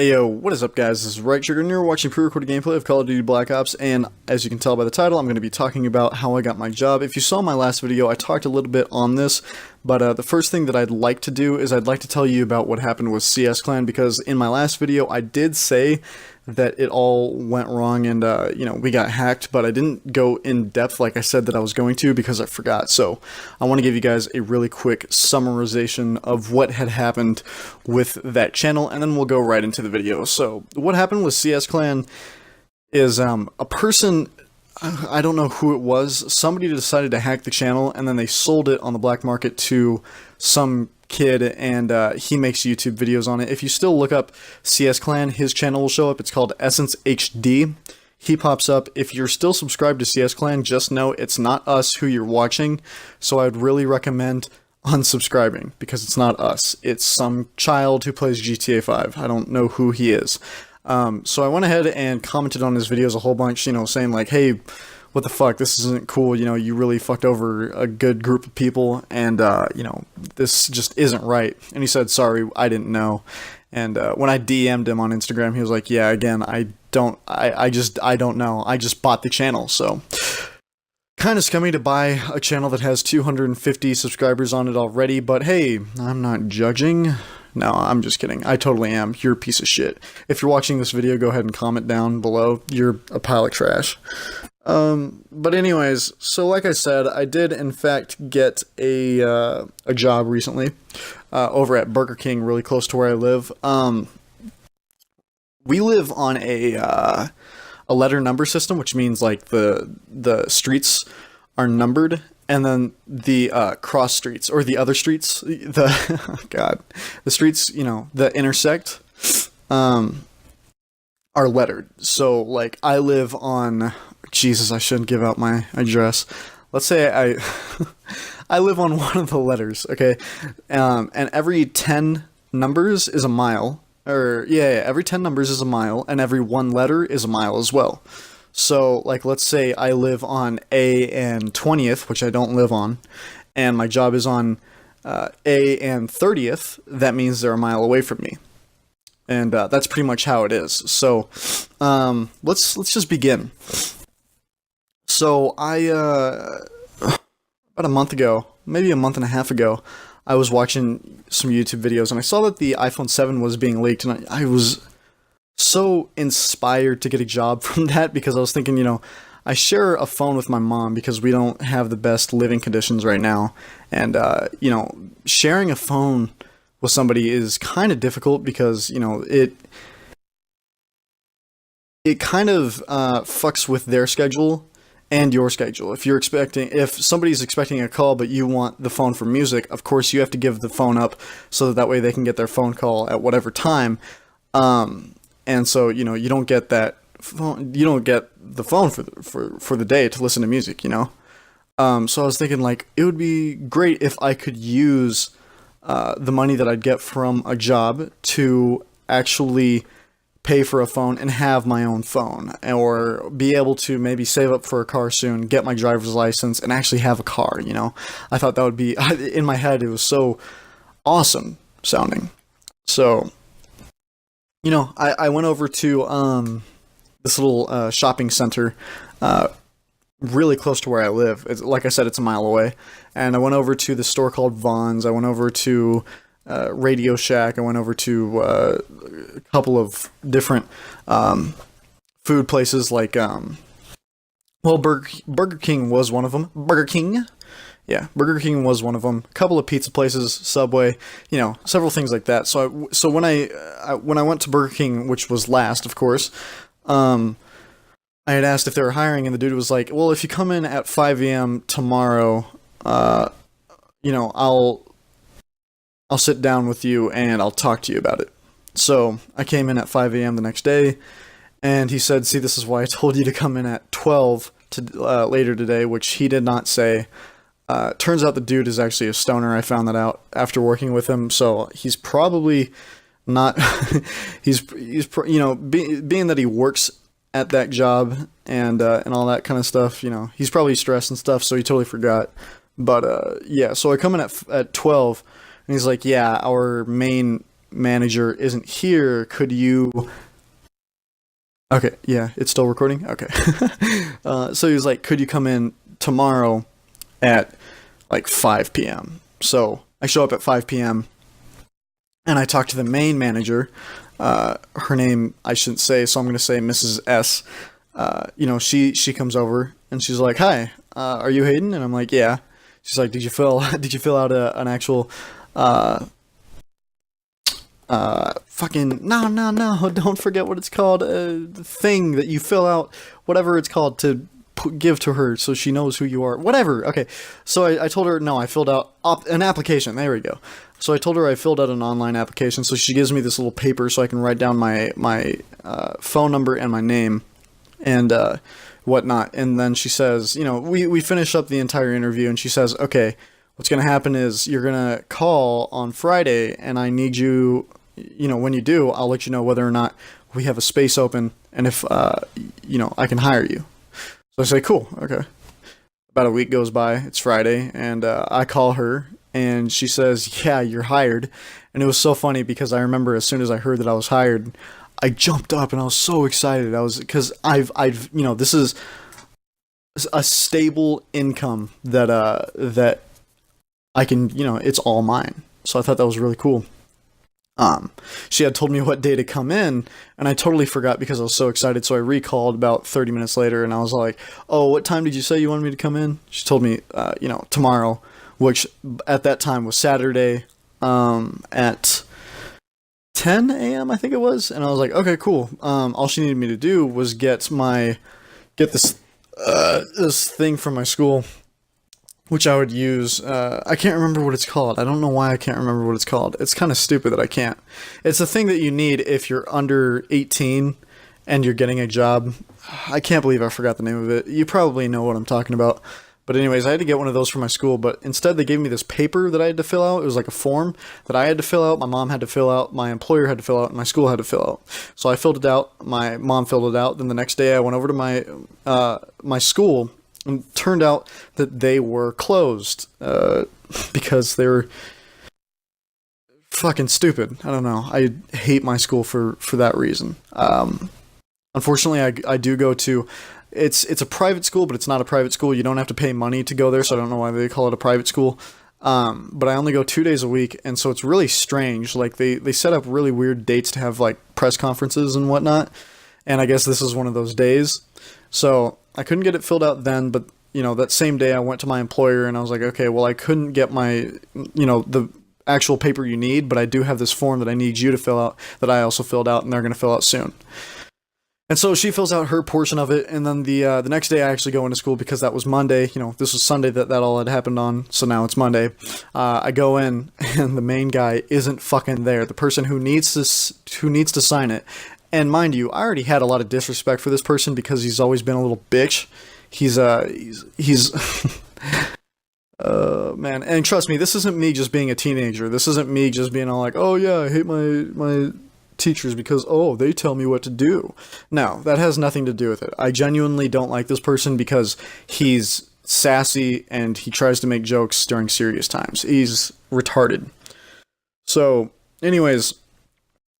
Hey yo, what is up guys? This is Right Trigger and you're watching pre-recorded gameplay of Call of Duty Black Ops, and as you can tell by the title, I'm going to be talking about how I got my job. If you saw my last video, I talked a little bit on this, but the first thing that I'd like to do is I'd like to tell you about what happened with CS Clan, because in my last video I did say that it all went wrong and, we got hacked, but I didn't go in depth like I said that I was going to because I forgot. So I want to give you guys a really quick summarization of what had happened with that channel, and then we'll go right into the video. So what happened with CS Clan is a person, I don't know who it was, somebody decided to hack the channel and then they sold it on the black market to some kid, and he makes YouTube videos on it. If you still look up CS Clan, his channel will show up. It's called Essence HD. He pops up. If you're still subscribed to CS Clan, just know it's not us who you're watching, so I'd really recommend unsubscribing, because it's not us. It's some child who plays GTA 5. I don't know who he is. So I went ahead and commented on his videos a whole bunch, saying like, hey, what the fuck, this isn't cool, you really fucked over a good group of people, and, this just isn't right. And he said, sorry, I didn't know. And, when I DM'd him on Instagram, he was like, yeah, again, I don't know, I just bought the channel, so. Kind of scummy to buy a channel that has 250 subscribers on it already, but hey, I'm not judging. No, I'm just kidding. I totally am. You're a piece of shit. If you're watching this video, go ahead and comment down below. You're a pile of trash. But anyways, so like I said, I did in fact get a job recently, over at Burger King, really close to where I live. We live on a letter number system, which means like the streets are numbered, and then the cross streets, or the other streets, the streets, that intersect, are lettered. So like I live on, Jesus, I shouldn't give out my address. Let's say I live on one of the letters, okay? And every 10 numbers is a mile. Or, yeah, every 10 numbers is a mile, and every one letter is a mile as well. So, like, let's say I live on A and 20th, which I don't live on, and my job is on A and 30th, that means they're a mile away from me. And that's pretty much how it is. So, let's just begin. So, about a month ago, maybe a month and a half ago, I was watching some YouTube videos and I saw that the iPhone 7 was being leaked, and I was so inspired to get a job from that, because I was thinking, I share a phone with my mom because we don't have the best living conditions right now, and sharing a phone with somebody is kind of difficult because it kind of fucks with their schedule and your schedule. If somebody's expecting a call but you want the phone for music, of course you have to give the phone up so that way they can get their phone call at whatever time. And so, you don't get that phone, you don't get the phone for the day to listen to music, So I was thinking like, it would be great if I could use the money that I'd get from a job to actually pay for a phone and have my own phone, or be able to maybe save up for a car soon, get my driver's license, and actually have a car, I thought that would be, in my head, it was so awesome sounding. So, I went over to this little shopping center, really close to where I live. Like I said, it's a mile away. And I went over to the store called Vons. I went over to Radio Shack. I went over to a couple of different food places, like Burger King was one of them. Burger King was one of them. A couple of pizza places, Subway, several things like that. So when I went to Burger King, which was last, of course, I had asked if they were hiring, and the dude was like, well, if you come in at 5 a.m. tomorrow, I'll sit down with you and I'll talk to you about it. So I came in at 5 a.m. the next day, and he said, see, this is why I told you to come in at 12 later today, which he did not say. Turns out the dude is actually a stoner. I found that out after working with him, so he's probably not, being that he works at that job and all that kind of stuff, he's probably stressed and stuff, so he totally forgot. But yeah, so I come in at 12, and he's like, yeah, our main manager isn't here. Could you... Okay, yeah, it's still recording? Okay. So he was like, could you come in tomorrow at like 5 p.m.? So I show up at 5 p.m. and I talk to the main manager. Her name, I shouldn't say, so I'm going to say Mrs. S. She comes over and she's like, "Hi, are you Hayden?" And I'm like, "Yeah." She's like, "Did you fill out an actual no, don't forget what it's called, the thing that you fill out, whatever it's called, to give to her so she knows who you are, whatever." Okay, so I told her, no, I filled out an application. There we go. So I told her I filled out an online application, so she gives me this little paper so I can write down my phone number and my name and whatnot. And then she says, we finish up the entire interview, and she says, "Okay, what's going to happen is you're going to call on Friday, and I need you, when you do, I'll let you know whether or not we have a space open and if, I can hire you." So I say, "Cool, okay." About a week goes by, it's Friday, and I call her, and she says, "Yeah, you're hired." And it was so funny because I remember as soon as I heard that I was hired, I jumped up and I was so excited. Because this is a stable income that I can, it's all mine. So I thought that was really cool. She had told me what day to come in, and I totally forgot because I was so excited. So I recalled about 30 minutes later, and I was like, "Oh, what time did you say you wanted me to come in?" She told me, tomorrow, which at that time was Saturday, at 10 a.m. I think it was. And I was like, "Okay, cool." All she needed me to do was get this thing from my school, which I would use. I can't remember what it's called. I don't know why I can't remember what it's called. It's kind of stupid that I can't. It's a thing that you need if you're under 18 and you're getting a job. I can't believe I forgot the name of it. You probably know what I'm talking about. But anyways, I had to get one of those for my school, but instead they gave me this paper that I had to fill out. It was like a form that I had to fill out, my mom had to fill out, my employer had to fill out, and my school had to fill out. So I filled it out, my mom filled it out, then the next day I went over to my school, and it turned out that they were closed, because they were fucking stupid. I don't know. I hate my school for that reason. Unfortunately, I do go to... It's a private school, but it's not a private school. You don't have to pay money to go there, so I don't know why they call it a private school. But I only go 2 days a week, and so it's really strange. Like, they set up really weird dates to have, like, press conferences and whatnot, and I guess this is one of those days. So I couldn't get it filled out then, but, that same day I went to my employer, and I was like, "Okay, well, I couldn't get my, the actual paper you need, but I do have this form that I need you to fill out that I also filled out, and they're going to fill out soon." And so she fills out her portion of it, and then the next day I actually go into school because that was Monday. This was Sunday that all had happened on, so now it's Monday. I go in, and the main guy isn't fucking there. The person who needs to sign it. And mind you, I already had a lot of disrespect for this person because he's always been a little bitch. He's man, and trust me, this isn't me just being a teenager. This isn't me just being all like, "Oh yeah, I hate my teachers because, they tell me what to do." No, that has nothing to do with it. I genuinely don't like this person because he's sassy and he tries to make jokes during serious times. He's retarded. So, anyways,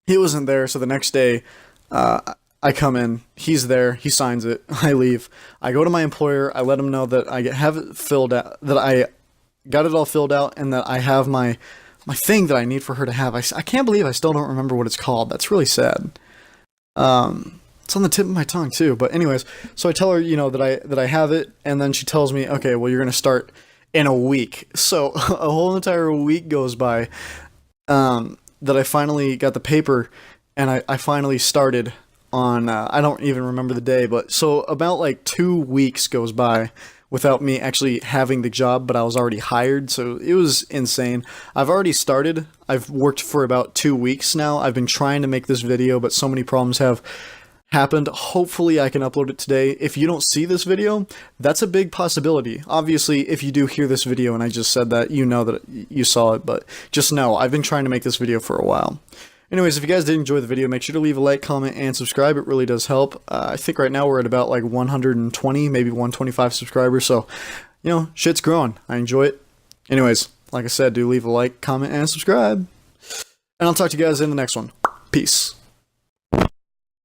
he wasn't there, so the next day, I come in, he's there, he signs it, I leave. I go to my employer, I let him know that I have it filled out, that I got it all filled out, and that I have my thing that I need for her to have. I can't believe I still don't remember what it's called. That's really sad. It's on the tip of my tongue too. But anyways, so I tell her, that I have it, and then she tells me, "Okay, well, you're gonna start in a week." So a whole entire week goes by, that I finally got the paper, and I finally started on, I don't even remember the day, but so about like 2 weeks goes by without me actually having the job, but I was already hired, so it was insane. I've already started. I've worked for about 2 weeks now. I've been trying to make this video, but so many problems have happened. Hopefully I can upload it today. If you don't see this video, that's a big possibility. Obviously, if you do hear this video and I just said that, you know that you saw it, but just know, I've been trying to make this video for a while. Anyways, if you guys did enjoy the video, make sure to leave a like, comment, and subscribe. It really does help. I think right now we're at about like 120, maybe 125 subscribers, so, shit's growing. I enjoy it. Anyways, like I said, do leave a like, comment, and subscribe. and I'll talk to you guys in the next one. Peace.